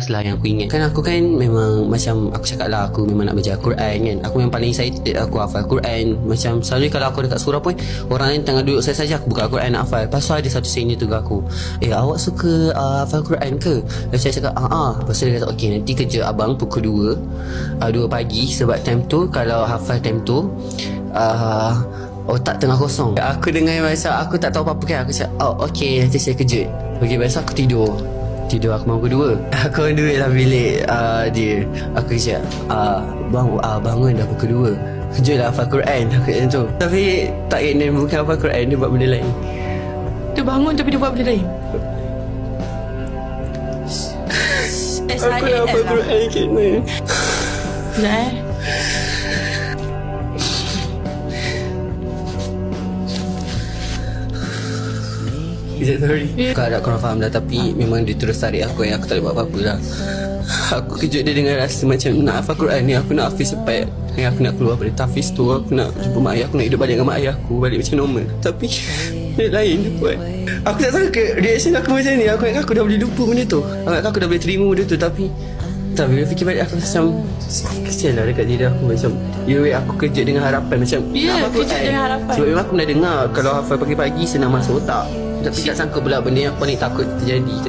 last lah yang aku ingat. Kan aku kan memang macam aku cakap lah, aku memang nak baca Al-Quran kan. Aku yang paling excited aku hafal Al-Quran. Macam selalu kalau aku dekat surau pun, orang lain tengah duduk saya saja, aku buka Al-Quran nak hafal. Lepas tu ada satu senior tu aku, awak suka hafal Al-Quran ke? Lepas saya cakap lepas tu dia kata okay, nanti kerja abang pukul 2 pagi. Sebab time tu kalau hafal time tu otak tengah kosong. Aku dengar masa aku tak tahu apa-apa kan, aku cakap okay, nanti saya kejut. Okay, biasa aku tidur aku bangun pukul 2. Aku duduk dalam bilik dia. Aku cakap bangun dah pukul 2, kejut lah hafal Quran. Aku macam tu. Tapi tak kena, bukan hafal Quran, dia buat benda lain. Dia bangun tapi dia buat benda lain. Aku nak hafal Quran kena. Sekejap Sorry. Aku harap korang faham dah. Tapi memang dia terus tarik aku yang aku tak boleh buat apa-apa lah. Aku kejut dia dengan rasa macam nak hafal Quran ni. Aku nak hafiz cepat. Aku nak keluar pada tahfiz tu. Aku nak jumpa mak ayah. Aku nak hidup balik dengan mak ayah aku, balik macam normal. Tapi dia lain dia buat. Aku tak sangka reaction aku macam ni. Aku ingat aku dah boleh lupa benda tu. Aku dah boleh terima benda tu. Tapi bila fikir balik aku macam kesian lah dekat diri aku. Macam aku kejut dengan harapan macam kejut dengan harapan. Sebab memang aku pernah dengar kalau hafal pagi-pagi senang masuk otak. Tapi tak sangka pula benda yang aku paling takut terjadi.